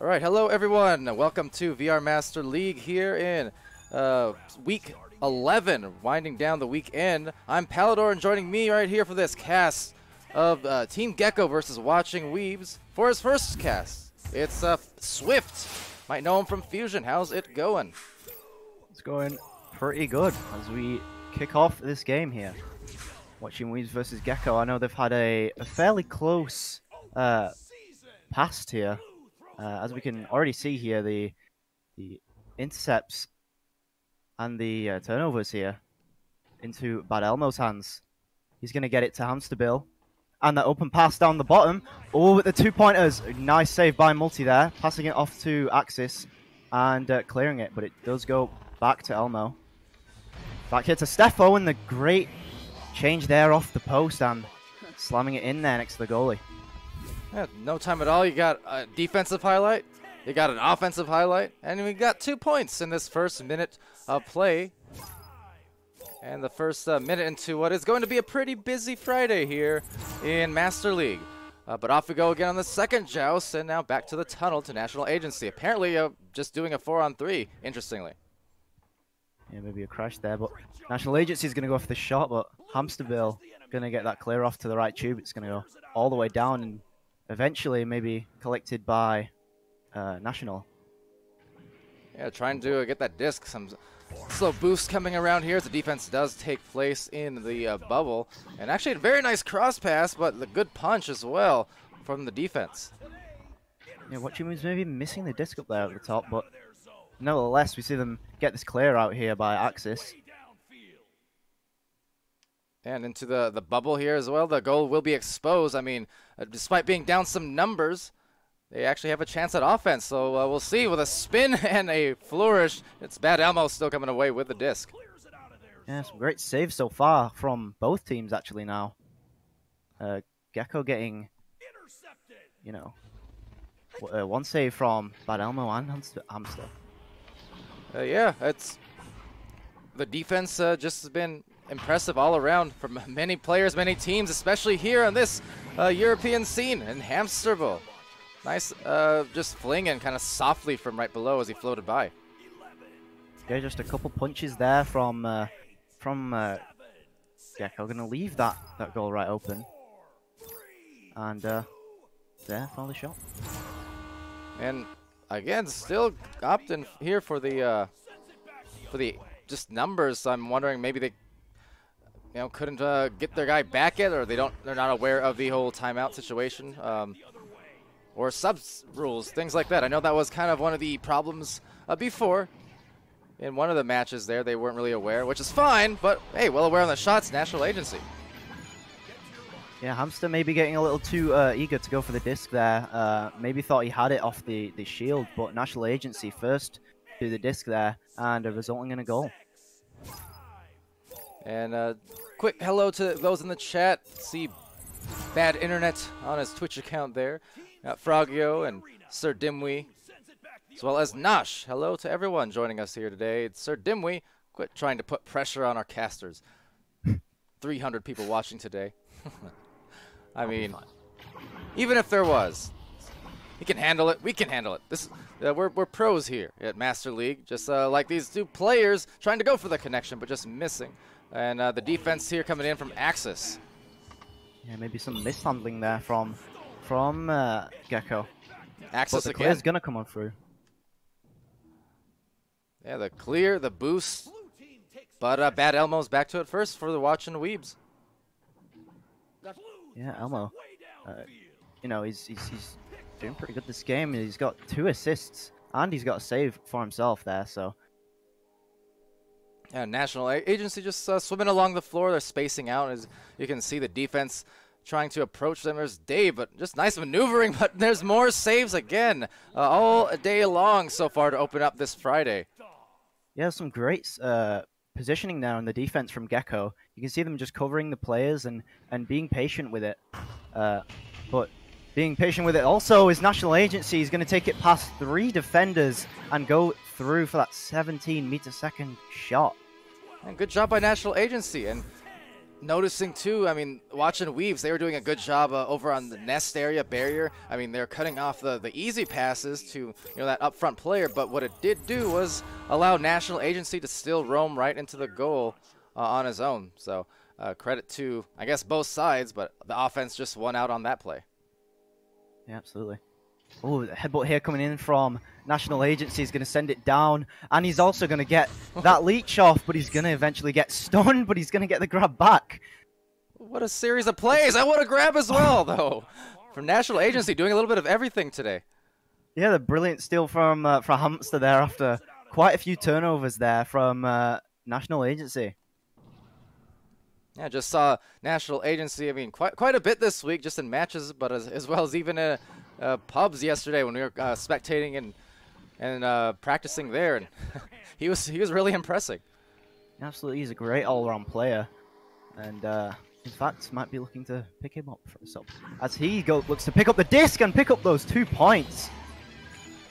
All right, hello everyone. Welcome to VR Master League here in week 11, winding down the weekend. I'm Palidore, and joining me right here for this cast of Team Gecko versus Watching Weebs for his first cast. It's Swift. Might know him from Fusion. How's it going? It's going pretty good as we kick off this game here. Watching Weebs versus Gecko. I know they've had a fairly close past here. As we can already see here, the intercepts and the turnovers here into Bad Elmo's hands. He's going to get it to Hamster Bill. And that open pass down the bottom. Oh, with the 2-pointers. Nice save by Multi there. Passing it off to Axis and clearing it. But it does go back to Elmo. Back here to Steffo, and the great change there off the post and slamming it in there next to the goalie. Yeah, no time at all. You got a defensive highlight, you got an offensive highlight, and we got 2 points in this first minute of play. And the first minute into what is going to be a pretty busy Friday here in Master League. But off we go again on the second joust, and now back to the tunnel to National Agency. Apparently just doing a 4-on-3, interestingly. Yeah, maybe a crash there, but National Agency is going to go for the shot, but Hamster Bill going to get that clear off to the right tube. It's going to go all the way down and eventually maybe collected by National. Yeah, trying to get that disc. Some slow boost coming around here as the defense does take place in the bubble. And actually a very nice cross pass, but the good punch as well from the defense. Yeah, Watchin was maybe missing the disc up there at the top, but nevertheless, we see them get this clear out here by Axis. And into the bubble here as well. The goal will be exposed. I mean, despite being down some numbers, they actually have a chance at offense. So we'll see with a spin and a flourish. It's Bad Elmo still coming away with the disc. Yeah, some great saves so far from both teams actually now. Gecko getting, you know, one save from Bad Elmo and Hamster. Yeah, it's the defense just has been impressive all around from many players, many teams, especially here on this European scene in Hamsterville. Nice, just flinging kind of softly from right below as he floated by. Yeah, just a couple punches there from Gecko. Going to leave that goal right open. And there, found the shot. And again, still opting here for the just numbers. I'm wondering maybe they couldn't get their guy back yet, or they're not aware of the whole timeout situation, or subs rules, things like that. I know that was kind of one of the problems before in one of the matches there. They weren't really aware, which is fine, but hey, well aware on the shots, National Agency. Yeah, Hamster maybe getting a little too eager to go for the disc there. Maybe thought he had it off the shield, but National Agency first to the disc there, and resulting in a goal. And quick hello to those in the chat. See Bad Internet on his Twitch account there. Got Frogio and Sir Dimwee, as well as Nosh. Hello to everyone joining us here today. It's Sir Dimwee. Quit trying to put pressure on our casters. 300 people watching today. I mean, even if there was, he can handle it. We can handle it. This we're pros here at Master League. Just like these two players trying to go for the connection, but just missing. And the defense here coming in from Axis. Yeah, maybe some mishandling there from Gecko. Axis but the again. clear's gonna come on through. Yeah, the clear, the boost. But Bad Elmo's back to it first for the Watchin Weebs. Yeah, Elmo. He's doing pretty good this game. He's got 2 assists and he's got a save for himself there. So. Yeah, National Agency just swimming along the floor. They're spacing out. As you can see, the defense trying to approach them. There's Dave, but just nice maneuvering. But there's more saves again all day long so far to open up this Friday. Yeah, some great positioning there on the defense from Gecko. You can see them just covering the players and being patient with it. But being patient with it also is National Agency. He's going to take it past 3 defenders and go through for that 17-meter-second shot. And good job by National Agency. And noticing too, I mean, watching Weebs, they were doing a good job over on the nest area barrier. I mean, they're cutting off the easy passes to that upfront player, but what it did do was allow National Agency to still roam right into the goal on his own. So credit to, I guess, both sides, but the offense just won out on that play. Yeah, absolutely. Oh, the headbutt here coming in from National Agency is going to send it down, and he's also going to get that leech off, but he's going to eventually get stunned, but he's going to get the grab back. What a series of plays. I want to grab as well, though. From National Agency, doing a little bit of everything today. Yeah, the brilliant steal from Hamster there after quite a few turnovers there from National Agency. Yeah, just saw National Agency, I mean, quite a bit this week, just in matches, but as well as even pubs yesterday when we were spectating and practicing there, and he was really impressing. Absolutely, he's a great all-around player, and in fact might be looking to pick him up for a sub as he looks to pick up the disc and pick up those 2 points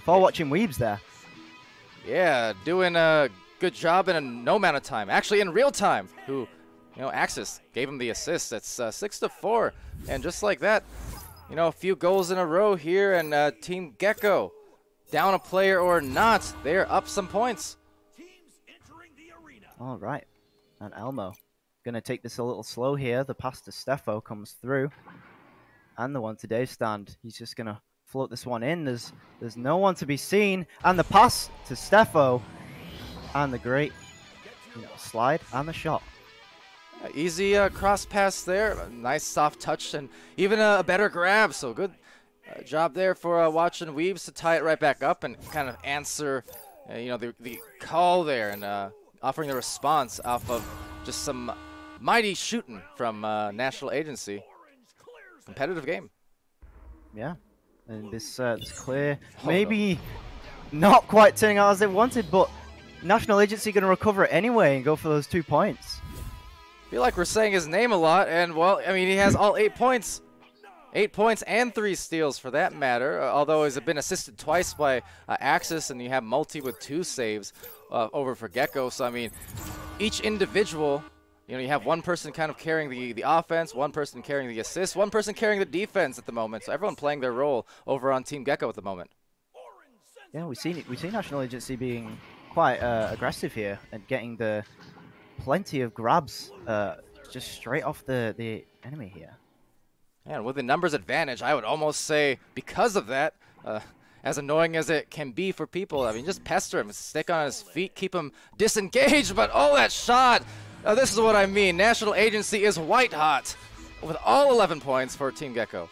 for Watchin Weebs there. Yeah, doing a good job in no amount of time, actually in real time. Axis gave him the assist. It's 6-4, and just like that, a few goals in a row here, and Team Gecko, down a player or not, they're up some points. All right, and Elmo going to take this a little slow here. The pass to Steffo comes through, and the one to Dave Stand. He's just going to float this one in. There's no one to be seen, and the pass to Steffo, and the great slide and the shot. Easy cross pass there, a nice soft touch, and even a better grab. So good job there for Watchin Weebs to tie it right back up and kind of answer, the call there, and offering the response off of just some mighty shooting from National Agency. Competitive game. Yeah, and this clear, maybe not quite turning out as they wanted, but National Agency going to recover it anyway and go for those 2 points. I feel like we're saying his name a lot, and well, I mean, he has all 8 points. 8 points and 3 steals for that matter, although he's been assisted twice by Axis, and you have Multi with 2 saves over for Gecko. So, I mean, each individual, you have one person kind of carrying the offense, one person carrying the assist, one person carrying the defense at the moment. So everyone playing their role over on Team Gecko at the moment. Yeah, we see National Agency being quite aggressive here and getting plenty of grabs just straight off the enemy here. And with the numbers advantage, I would almost say because of that, as annoying as it can be for people, I mean, just pester him, stick on his feet, keep him disengaged, but oh, that shot! This is what I mean. National Agency is white hot with all 11 points for Team Gecko.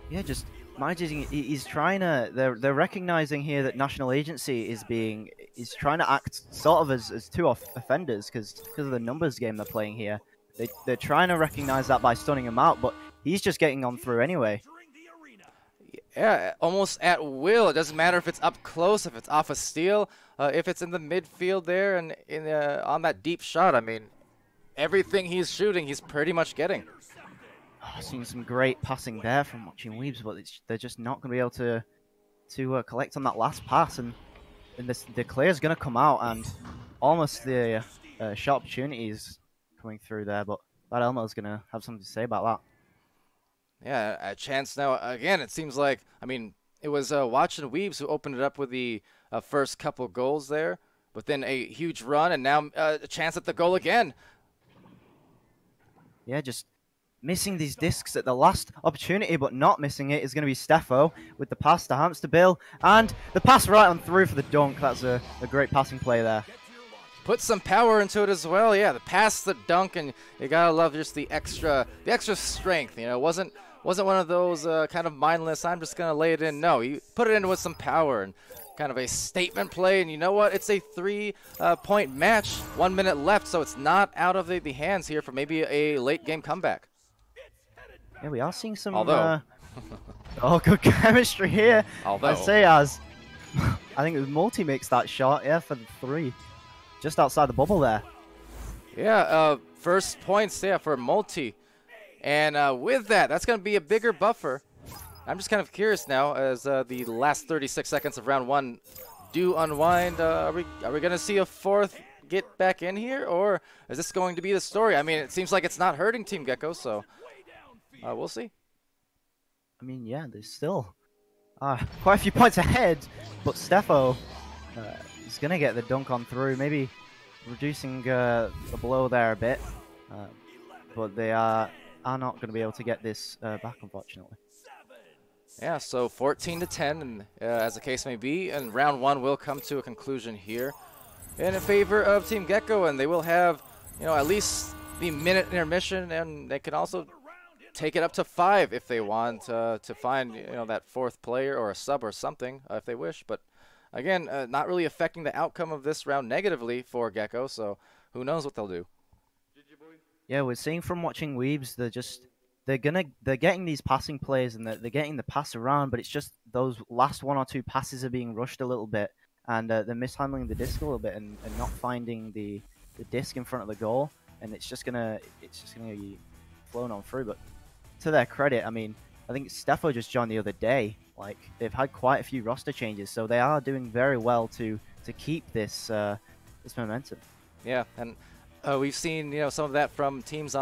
Yeah, just managing, he's trying to, they're recognizing here that National Agency is trying to act sort of as 2 offenders because of the numbers game they're playing here. They're trying to recognize that by stunning him out, but he's just getting on through anyway. Yeah, almost at will. It doesn't matter if it's up close, if it's off a steal, if it's in the midfield there and on that deep shot. I mean, everything he's shooting, he's pretty much getting. Oh, seeing some great passing there from Watchin Weebs, but they're just not going to be able to collect on that last pass, and the clear's going to come out, and almost the shot opportunity is coming through there, but that Elmo's going to have something to say about that. Yeah, a chance now. Again, it seems like, I mean, it was Watchin Weebs who opened it up with the first couple goals there, but then a huge run, and now a chance at the goal again. Yeah, just missing these discs at the last opportunity, but not missing it is going to be Steffo with the pass to Hamster Bill, and the pass right on through for the dunk. That's a great passing play there. Put some power into it as well. Yeah, the pass, the dunk, and you gotta love just the extra strength. It wasn't one of those kind of mindless, I'm just gonna lay it in. No, you put it in with some power and kind of a statement play. And you know what? It's a 3-point match, 1 minute left, so it's not out of the hands here for maybe a late game comeback. Yeah, we are seeing some. Although, good chemistry here. Although, I'd say I think it was Multi makes that shot. Yeah, for the 3. Just outside the bubble there. Yeah, first points there for Multi. And with that's going to be a bigger buffer. I'm just kind of curious now as the last 36 seconds of round 1 do unwind. Are we going to see a 4th get back in here, or is this going to be the story? I mean, it seems like it's not hurting Team Gecko, so we'll see. I mean, yeah, there's still quite a few points ahead, but Steffo is going to get the dunk on through, maybe reducing the blow there a bit, but they are not going to be able to get this back, unfortunately. Yeah, so 14-10, and as the case may be, and round 1 will come to a conclusion here in favor of Team Gecko, and they will have, you know, at least the minute intermission, and they can also take it up to 5 if they want to find, you know, that 4th player or a sub or something if they wish. But again, not really affecting the outcome of this round negatively for Gecko, so who knows what they'll do. Yeah, we're seeing from watching Weebs, they're getting these passing plays and they're getting the pass around, but it's just those last 1 or 2 passes are being rushed a little bit, and they're mishandling the disc a little bit and not finding the disc in front of the goal, and it's just gonna be flown on through. But to their credit, I mean, I think Steffo just joined the other day. Like, they've had quite a few roster changes, so they are doing very well to keep this this momentum. Yeah, and we've seen, you know, some of that from teams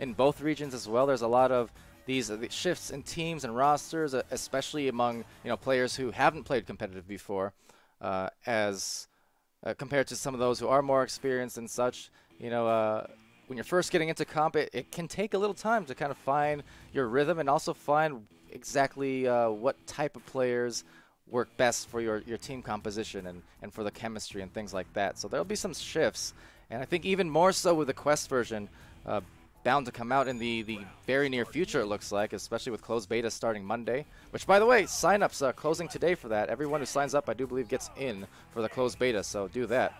in both regions as well. There's a lot of these shifts in teams and rosters, especially among, you know, players who haven't played competitive before, as compared to some of those who are more experienced and such. You know, when you're first getting into comp, it can take a little time to kind of find your rhythm and also find exactly what type of players work best for your team composition and for the chemistry and things like that. So there'll be some shifts, and I think even more so with the Quest version, bound to come out in the very near future, it looks like, especially with closed beta starting Monday, which, by the way, sign-ups closing today for that. Everyone who signs up, I do believe, gets in for the closed beta, so do that.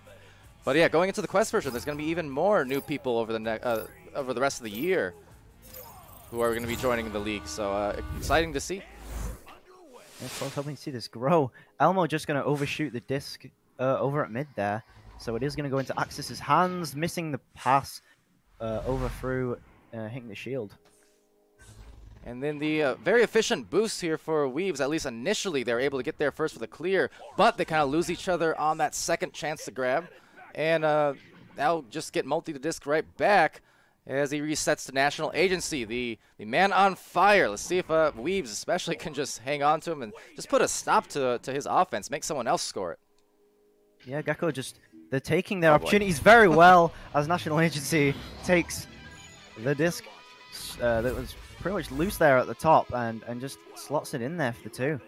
But yeah, going into the Quest version, there's going to be even more new people over the rest of the year who are going to be joining the league, so exciting to see. Yeah, so I was hoping to see this grow. Elmo just going to overshoot the disc over at mid there, so it is going to go into Axis's hands, missing the pass. Over through, hitting the shield. And then the very efficient boost here for Weebs. At least initially, they were able to get there first with a clear, but they kind of lose each other on that second chance to grab. And now just get multi the disc right back as he resets to National Agency. The man on fire. Let's see if Weebs especially can just hang on to him and just put a stop to his offense, make someone else score it. Yeah, Gecko just... They're taking their opportunities very well as National Agency takes the disc that was pretty much loose there at the top and just slots it in there for the 2.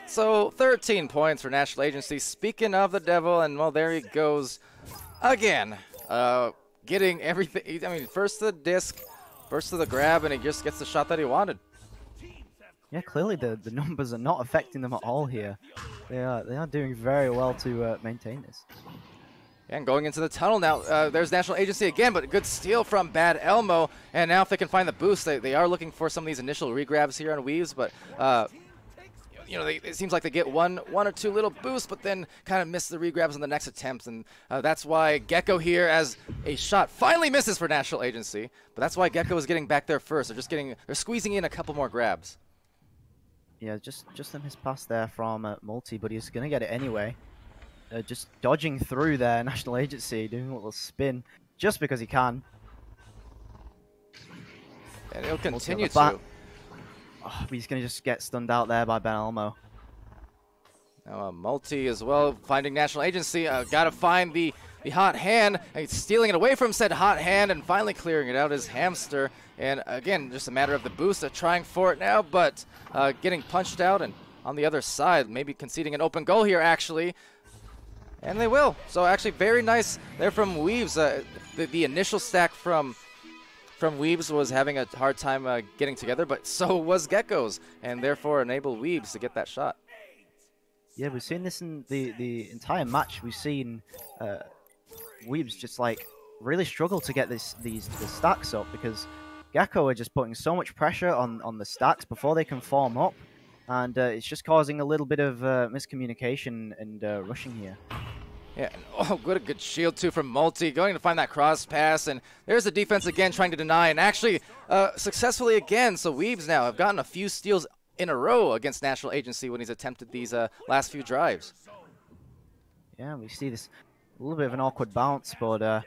So 13 points for National Agency. Speaking of the devil, and well, there he goes again. Getting everything. I mean, first to the disc, first to the grab, and he just gets the shot that he wanted. Yeah, clearly the numbers are not affecting them at all here. They are doing very well to maintain this. And going into the tunnel now, there's National Agency again, but a good steal from Bad Elmo. And now if they can find the boost, they are looking for some of these initial regrabs here on Weebs, but you know, it seems like they get one or two little boosts, but then kind of miss the regrabs on the next attempts, and that's why Gecko here, as a shot finally misses for National Agency, but that's why Gecko is getting back there first. They're squeezing in a couple more grabs. Yeah, just a missed pass there from Multi, but he's gonna get it anyway. Just dodging through there, National Agency, doing a little spin just because he can. And he'll continue to. Oh, he's going to just get stunned out there by Ben Elmo. Now Multi as well, finding National Agency. Got to find the hot hand. He's stealing it away from said hot hand and finally clearing it out as Hamster. And again, just a matter of the boost. They're trying for it now, but getting punched out. And on the other side, maybe conceding an open goal here, actually. And they will. So actually very nice there from Weebs. The initial stack from Weebs was having a hard time getting together, but so was Gecko's, and therefore enabled Weebs to get that shot. Yeah, we've seen this in the entire match. We've seen Weebs just like really struggle to get the stacks up because Gecko are just putting so much pressure on the stacks before they can form up, and it's just causing a little bit of miscommunication and rushing here. Yeah, and oh, what a good shield too from Multi, going to find that cross pass, and there's the defense again trying to deny, and actually successfully again. So Weebs now have gotten a few steals in a row against National Agency when he's attempted these last few drives. Yeah, we see this A little bit of an awkward bounce, but the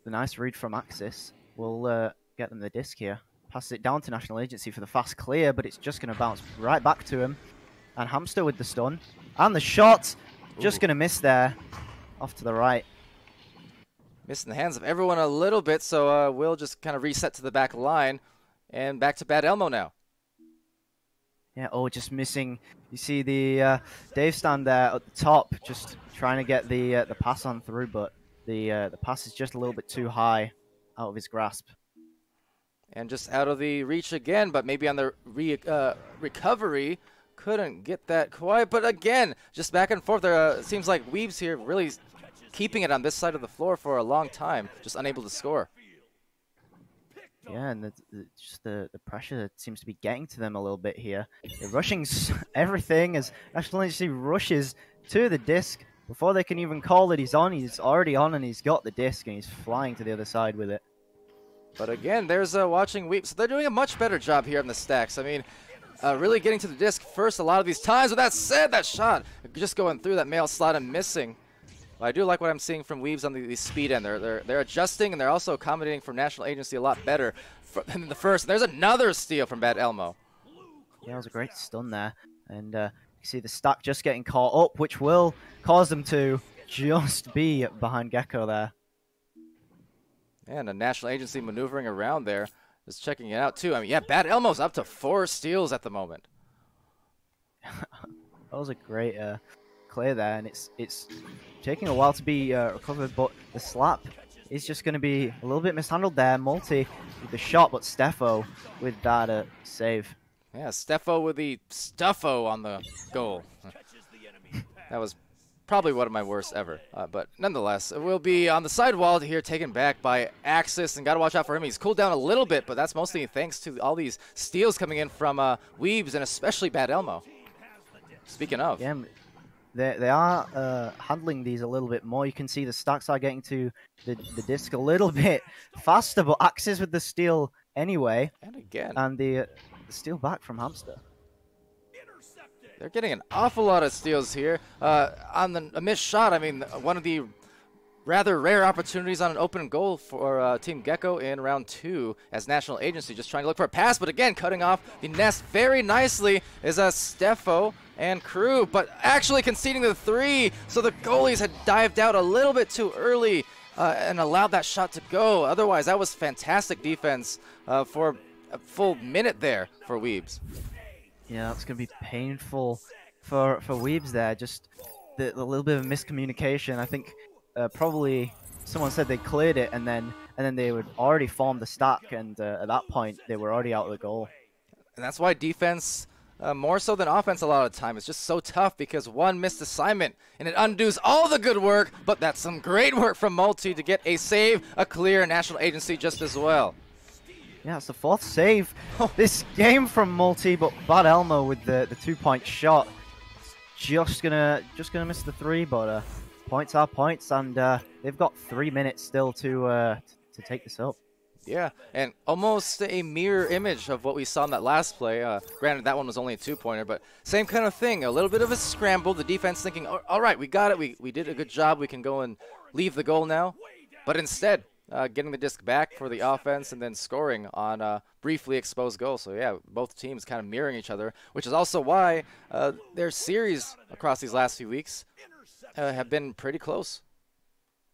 nice read from Axis will get them the disc here. Passes it down to National Agency for the fast clear, but it's just going to bounce right back to him. And Hamster with the stun. And the shot, just going to miss there, off to the right. Missing the hands of everyone a little bit, so we'll just kind of reset to the back line. And back to Bad Elmo now. Yeah, oh, just missing. You see the Dave stand there at the top, just trying to get the pass on through, but the pass is just a little bit too high out of his grasp. And just out of the reach again, but maybe on the recovery, couldn't get that quite. But again, just back and forth. There it seems like Weebs here really keeping it on this side of the floor for a long time, just unable to score. Yeah, and just the pressure seems to be getting to them a little bit here. They're rushing everything as National Agency rushes to the disc. Before they can even call that he's on, he's already on and he's got the disc and he's flying to the other side with it. But again, there's Watching Weebs. So they're doing a much better job here on the stacks. I mean, really getting to the disc first a lot of these times. With that said, that shot just going through that mail slot and missing. But I do like what I'm seeing from Weebs on the speed end. They're adjusting, and they're also accommodating for National Agency a lot better than the first. There's another steal from Bad Elmo. Yeah, it was a great stun there. And you see the stack just getting caught up, which will cause them to just be behind Gecko there. And a National Agency maneuvering around there. Just checking it out, too. I mean, yeah, Bad Elmo's up to 4 steals at the moment. That was a great clear there, and it's taking a while to be recovered, but the slap is just going to be a little bit mishandled there. Multi with the shot, but Steffo with that save. Yeah, Steffo with the Stuffo on the goal. That was probably one of my worst ever. But nonetheless, it will be on the sidewall here, taken back by Axis, and got to watch out for him. He's cooled down a little bit, but that's mostly thanks to all these steals coming in from Weebs, and especially Bad Elmo. Speaking of. Yeah, they are handling these a little bit more. You can see the stacks are getting to the disc a little bit faster, but Axis with the steal anyway. And again. And the steal back from Hamster. They're getting an awful lot of steals here. On a missed shot, I mean, one of the rather rare opportunities on an open goal for Team Gecko in round 2 as National Agency, just trying to look for a pass, but again, cutting off the nest very nicely is Steffo and crew, but actually conceding the 3, so the goalies had dived out a little bit too early and allowed that shot to go. Otherwise, that was fantastic defense for a full minute there for Weebs. Yeah, that's going to be painful for Weebs there. Just the little bit of miscommunication. I think probably someone said they cleared it, and then they would already form the stack, and at that point they were already out of the goal. And that's why defense, more so than offense a lot of the time, is just so tough, because one missed assignment and it undoes all the good work. But that's some great work from Multi to get a save, a clear. National Agency just as well. Yeah, it's the 4th save this game from Multi, but Bad Elmo with the 2-point shot, just gonna miss the 3, but points are points, and they've got 3 minutes still to take this up. Yeah, and almost a mirror image of what we saw in that last play. Granted, that one was only a 2-pointer, but same kind of thing. A little bit of a scramble. The defense thinking, all right, we got it. We did a good job. We can go and leave the goal now. But instead, getting the disc back for the offense and then scoring on a briefly exposed goal. So, yeah, both teams kind of mirroring each other, which is also why their series across these last few weeks have been pretty close.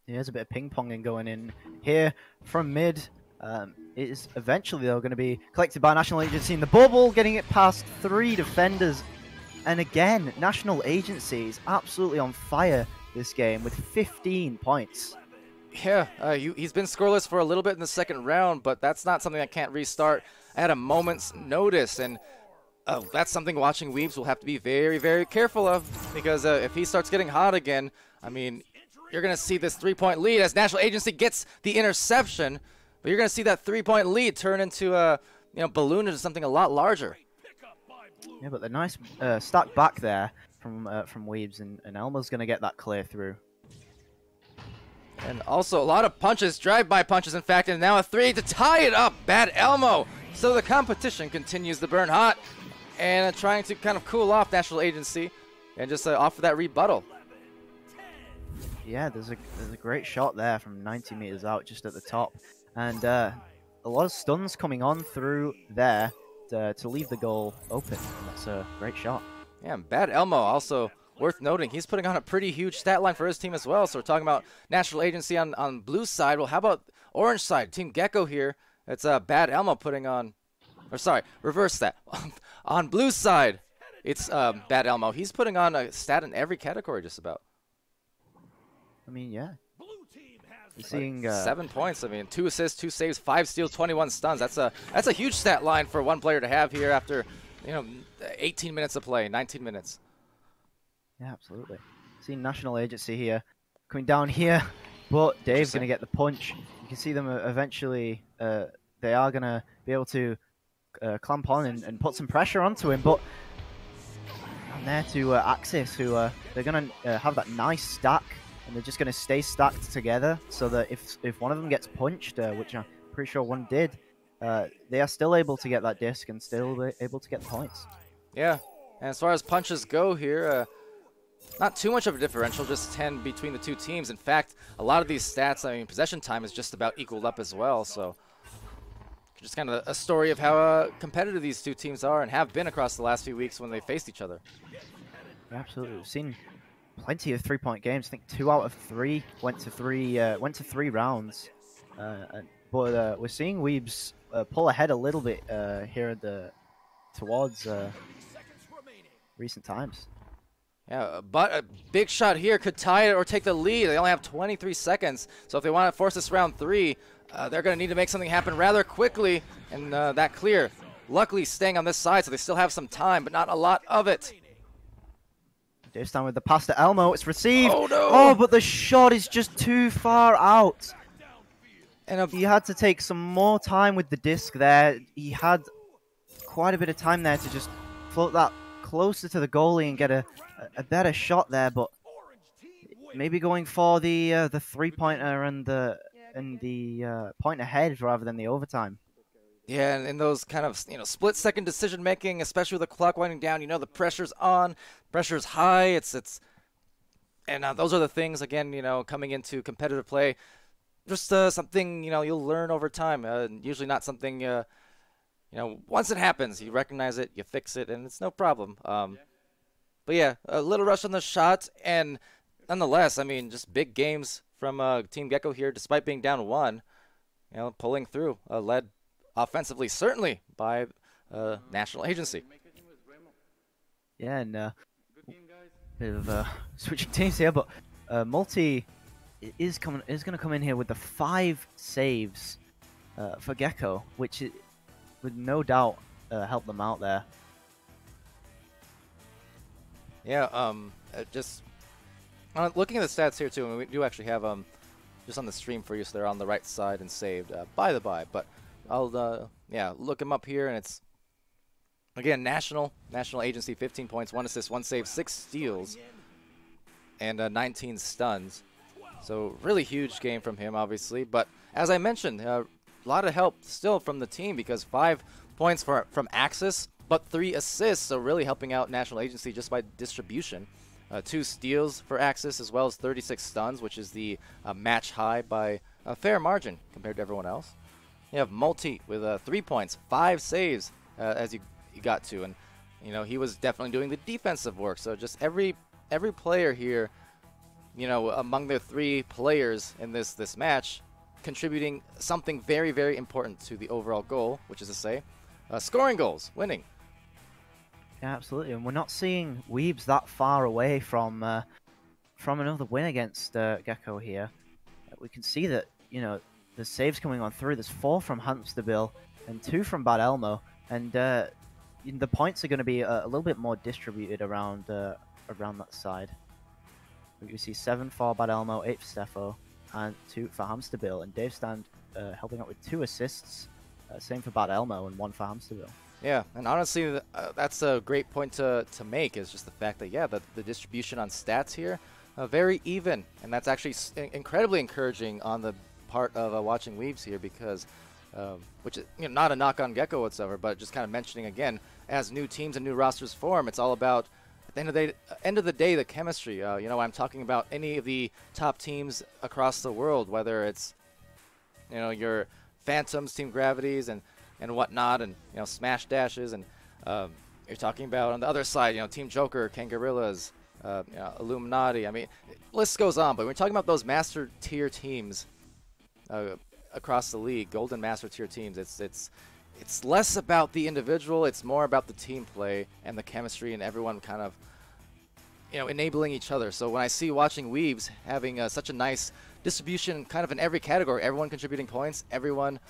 Yeah, there's a bit of ping-ponging going in here from mid. It is eventually, though, going to be collected by National Agency in the bubble, getting it past 3 defenders. And again, National Agency is absolutely on fire this game with 15 points. Yeah, he's been scoreless for a little bit in the second round, but that's not something that can't restart at a moment's notice. And that's something Watching Weebs will have to be very, very careful of, because if he starts getting hot again, I mean, you're going to see this 3-point lead as National Agency gets the interception, but you're going to see that 3-point lead turn into balloon into something a lot larger. Yeah, but the nice stack back there from Weebs, and Elmo's going to get that clear through. And also a lot of punches, drive-by punches, in fact, and now a 3 to tie it up. Bad Elmo. So the competition continues to burn hot, and trying to kind of cool off National Agency and just offer that rebuttal. yeah, there's a great shot there from 90 meters out, just at the top, and a lot of stuns coming on through there to leave the goal open. And that's a great shot. Yeah, and Bad Elmo also worth noting. He's putting on a pretty huge stat line for his team as well. So we're talking about National Agency on blue side. Well, how about orange side? Team Gecko here. It's Bad Elmo putting on, or sorry, reverse that. On blue side, it's Bad Elmo. He's putting on a stat in every category just about. I mean, yeah. Seeing 7 points. I mean, 2 assists, 2 saves, 5 steals, 21 stuns. That's a huge stat line for one player to have here after 18 minutes of play, 19 minutes. Yeah, absolutely. Seeing National Agency here coming down here, but Dave's going to get the punch. You can see them eventually. They are going to be able to clamp on and put some pressure onto him, but down there to Axis, who they're going to have that nice stack. And they're just going to stay stacked together so that if one of them gets punched, which I'm pretty sure one did, they are still able to get that disc and still be able to get the points. Yeah, and as far as punches go here, not too much of a differential, just 10 between the two teams. In fact, a lot of these stats, I mean, possession time is just about equaled up as well. So just kind of a story of how competitive these two teams are and have been across the last few weeks when they faced each other. Yeah, absolutely. We've seen plenty of 3-point games. I think 2 out of 3 went to 3 rounds. But we're seeing Weebs pull ahead a little bit here towards recent times. Yeah, but a big shot here could tie it or take the lead. They only have 23 seconds, so if they want to force this round 3, they're going to need to make something happen rather quickly, and that clear. Luckily staying on this side, so they still have some time, but not a lot of it. Dave's down with the pass to Elmo. It's received. Oh, no. Oh, but the shot is just too far out. And he had to take some more time with the disc there. He had quite a bit of time there to just float that closer to the goalie and get a better shot there. But maybe going for the 3-pointer and the point ahead rather than the overtime. Yeah, and in those kind of split-second decision-making, especially with the clock winding down, the pressure's on, pressure's high. And those are the things, again, coming into competitive play. Just something, you'll learn over time. Usually not something, once it happens, you recognize it, you fix it, and it's no problem. But yeah, a little rush on the shot, and nonetheless, I mean, just big games from Team Gecko here, despite being down 1, pulling through, led offensively, certainly, by National Agency. Yeah, and bit of switching teams here, but Multi is going to come in here with the 5 saves for Gecko, which would no doubt help them out there. Yeah, just looking at the stats here too, and we do actually have just on the stream for you, so they're on the right side and saved by the by, but I'll look him up here, and it's again National Agency, 15 points, 1 assist, 1 save, 6 steals, and 19 stuns. So really huge game from him, obviously. But as I mentioned, a lot of help still from the team because 5 points from Axis, but 3 assists. So really helping out National Agency just by distribution. 2 steals for Axis as well as 36 stuns, which is the match high by a fair margin compared to everyone else. You have Multi with 3 points, 5 saves as you got to, and he was definitely doing the defensive work. So just every player here, among the 3 players in this match, contributing something very, very important to the overall goal, which is to say, scoring goals, winning. Yeah, absolutely, and we're not seeing Weebs that far away from another win against Gecko here. We can see that the saves coming on through. There's 4 from Hamsterbill and 2 from Bad Elmo, and the points are going to be a little bit more distributed around that side. We see 7 for Bad Elmo, 8 for Steffo, and 2 for Hamsterbill, and Dave Stand helping out with 2 assists. Same for Bad Elmo and 1 for Hamsterbill. Yeah, and honestly, that's a great point to make, is just the fact that, the distribution on stats here, very even, and that's actually incredibly encouraging on the part of watching Weebs here, because which is not a knock on Gecko whatsoever, but just kind of mentioning again, as new teams and new rosters form, it's all about end of the day, the chemistry. You know, I'm talking about any of the top teams across the world, whether it's, you know, your Phantoms, Team Gravities, and whatnot, and, you know, Smash Dashes, and you're talking about on the other side, you know, Team Joker, Kangarillas, you know, Illuminati. I mean, list goes on. But when we're talking about those master tier teams across the league, golden master tier teams, it's less about the individual. It's more about the team play and the chemistry and everyone kind of, you know, enabling each other. So when I see watching Weebs having such a nice distribution kind of in every category, everyone contributing points, everyone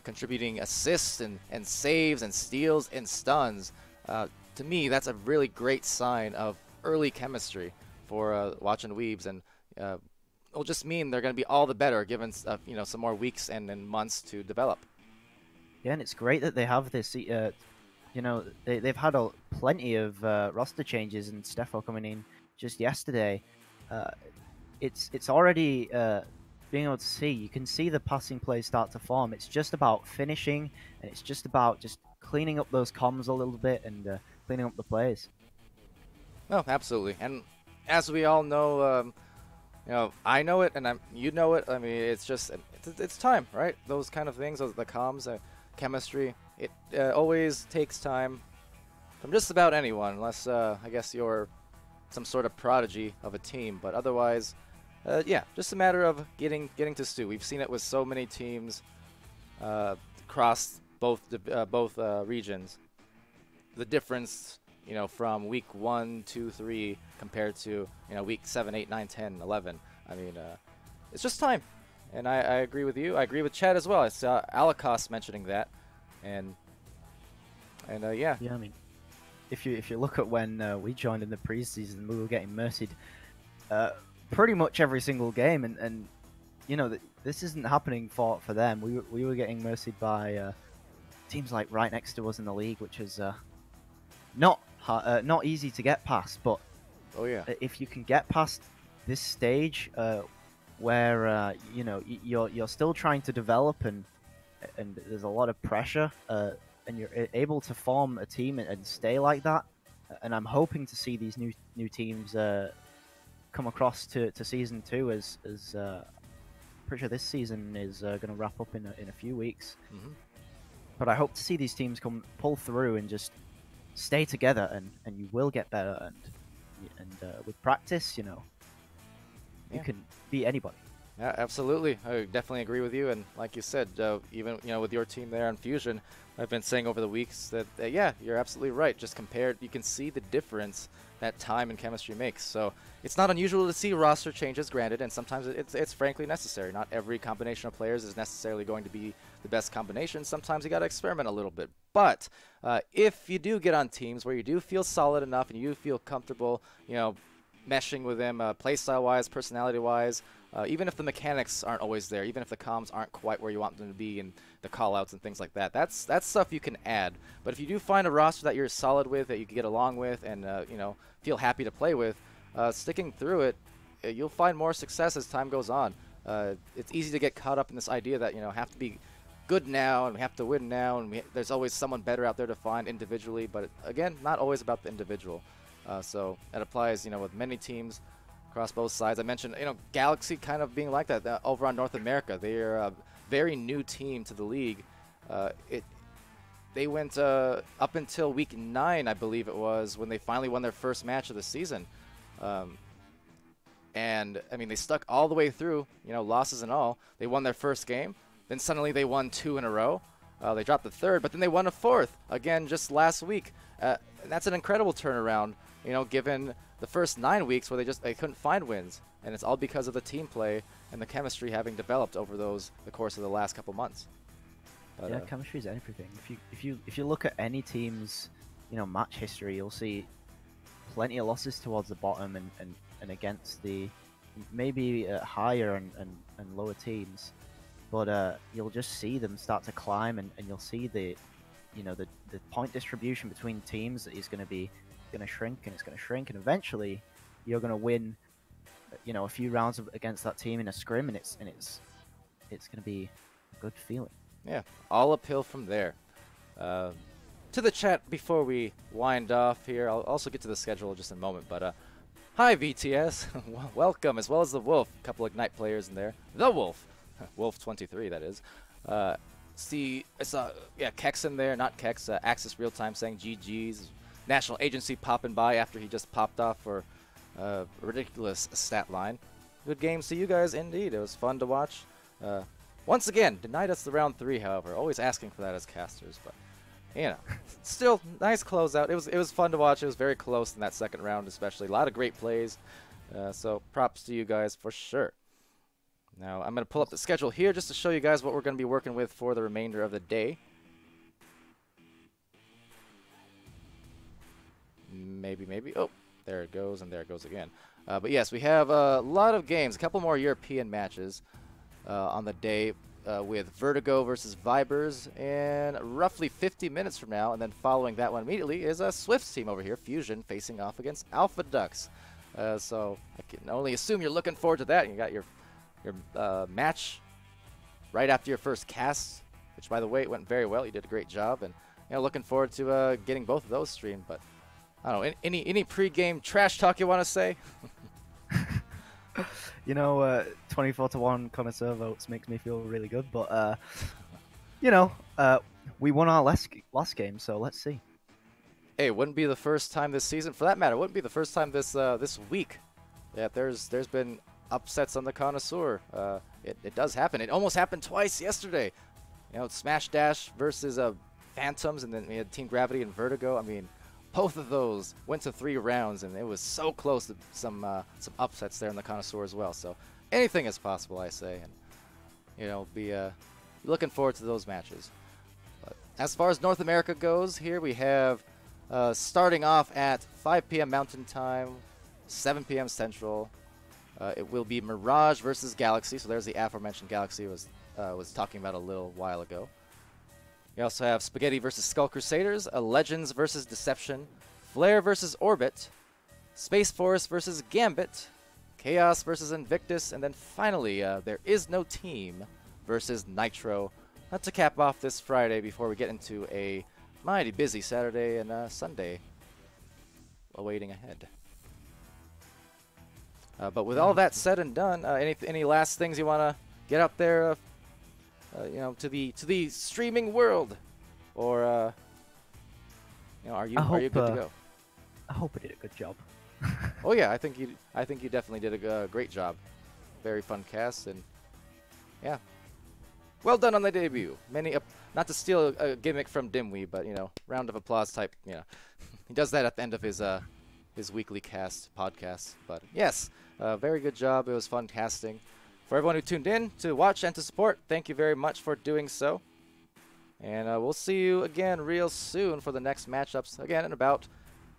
contributing assists and saves and steals and stuns, to me, that's a really great sign of early chemistry for watching Weebs, and it'll just mean they're going to be all the better given you know, some more weeks and months to develop. Yeah, and it's great that they have this. You know, they've had plenty of roster changes, and Stefo coming in just yesterday. It's already being able to see. You can see the passing plays start to form. It's just about finishing, and it's just about just cleaning up those comms a little bit and cleaning up the plays. Oh, absolutely. And as we all know, you know, I know it, and you know it. I mean, it's just it's time, right? Those kind of things, the comms, chemistry. It always takes time from just about anyone, unless I guess you're some sort of prodigy of a team. But otherwise, yeah, just a matter of getting to stew. We've seen it with so many teams across both regions. The difference, you know, from week 1, 2, 3 compared to, you know, week 7, 8, 9, 10, 11. I mean, it's just time. And I agree with you. I agree with Chad as well. I saw Alakos mentioning that, and yeah. Yeah, I mean, if you look at when we joined in the preseason, we were getting mercied pretty much every single game, and you know, this isn't happening for them. We were getting mercied by teams like right next to us in the league, which is not easy to get past. But oh yeah, if you can get past this stage where you know, you're still trying to develop, and there's a lot of pressure, and you're able to form a team and stay like that, and I'm hoping to see these new teams come across to season 2 as pretty sure this season is going to wrap up in a few weeks. Mm-hmm. But I hope to see these teams pull through and just stay together, and you will get better, and with practice, you know, you can beat anybody. Yeah, absolutely. I definitely agree with you. And like you said, even, you know, with your team there on Fusion, I've been saying over the weeks that, yeah, you're absolutely right. Just compared, you can see the difference that time and chemistry makes. So it's not unusual to see roster changes, granted, and sometimes it's frankly necessary. Not every combination of players is necessarily going to be the best combination. Sometimes you got to experiment a little bit. But if you do get on teams where you do feel solid enough and you feel comfortable, you know, meshing with them playstyle-wise, personality-wise, even if the mechanics aren't always there, even if the comms aren't quite where you want them to be and the call-outs and things like that, that's stuff you can add. But if you do find a roster that you're solid with, that you can get along with, and you know, feel happy to play with, sticking through it, you'll find more success as time goes on. It's easy to get caught up in this idea that, you know, have to be good now and we have to win now, and there's always someone better out there to find individually. But again, not always about the individual. So that applies, you know, with many teams across both sides. I mentioned, you know, Galaxy kind of being like that over on North America. They are a very new team to the league. They went up until week 9, I believe it was, when they finally won their first match of the season. And I mean, they stuck all the way through, you know, losses and all. They won their first game. Then suddenly they won 2 in a row. They dropped the 3rd, but then they won a 4th again just last week. And that's an incredible turnaround, you know, given the first 9 weeks where they couldn't find wins, and it's all because of the team play and the chemistry having developed over the course of the last couple months. But, yeah, chemistry is everything. If you look at any team's, you know, match history, you'll see plenty of losses towards the bottom and against the maybe higher and lower teams, but you'll just see them start to climb, and you'll see the point distribution between teams is going to shrink, and it's going to shrink, and eventually you're going to win, you know, a few rounds against that team in a scrim, and it's going to be a good feeling. Yeah, all uphill from there. to the chat before we wind off here. I'll also get to the schedule just in a moment, but hi VTS, welcome, as well as the Wolf. A couple of Ignite players in there. The Wolf, Wolf 23, that is. See, I saw Kex in there, not Kex. Axis Real Time saying GG's. National Agency popping by after he just popped off for a ridiculous stat line. Good games to you guys, indeed. It was fun to watch. Once again, denied us the round 3, however. Always asking for that as casters, but you know, still nice closeout. It was fun to watch. It was very close in that second round, especially. A lot of great plays. So props to you guys for sure. Now I'm going to pull up the schedule here just to show you guys what we're going to be working with for the remainder of the day. Maybe. Oh, there it goes, and there it goes again. But yes, we have a lot of games, a couple more European matches on the day with Vertigo versus Vibers in roughly 50 minutes from now. And then following that one immediately is a Swift's team over here, Fusion, facing off against Alpha Ducks. So I can only assume you're looking forward to that. You got your match right after your first cast, which, by the way, it went very well. You did a great job. And looking forward to getting both of those streamed. But I don't know, any pre-game trash talk you want to say? 24-1 connoisseur votes makes me feel really good, but we won our last game, so let's see. Hey, it wouldn't be the first time this season, for that matter. It wouldn't be the first time this week that there's been upsets on the connoisseur. It does happen. It almost happened twice yesterday. Smash Dash versus Phantoms, and then we had Team Gravity and Vertigo. I mean, both of those went to 3 rounds, and it was so close to some upsets there in the connoisseur as well. So anything is possible, I say, and be looking forward to those matches. But as far as North America goes, here we have starting off at 5 p.m. Mountain Time, 7 p.m. Central. It will be Mirage versus Galaxy. So there's the aforementioned Galaxy was talking about a little while ago. We also have Spaghetti versus Skull Crusaders, Legends versus Deception, Flare versus Orbit, Space Force versus Gambit, Chaos versus Invictus, and then finally, There Is No Team versus Nitro. Not to cap off this Friday before we get into a mighty busy Saturday and Sunday awaiting ahead. But with all that said and done, any last things you want to get up there? To the streaming world, or are you good to go? I hope I did a good job. Oh yeah, I think you definitely did a great job. Very fun cast, and yeah, well done on the debut. Not to steal a gimmick from Dimwee, but round of applause type. He does that at the end of his weekly podcast. But yes, very good job. It was fun casting. For everyone who tuned in to watch and to support, thank you very much for doing so. And we'll see you again real soon for the next matchups, again in about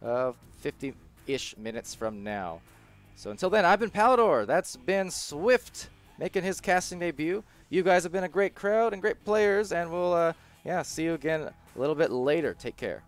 50-ish minutes from now. So until then, I've been Palidore. That's been Swift making his casting debut. You guys have been a great crowd and great players, and we'll see you again a little bit later. Take care.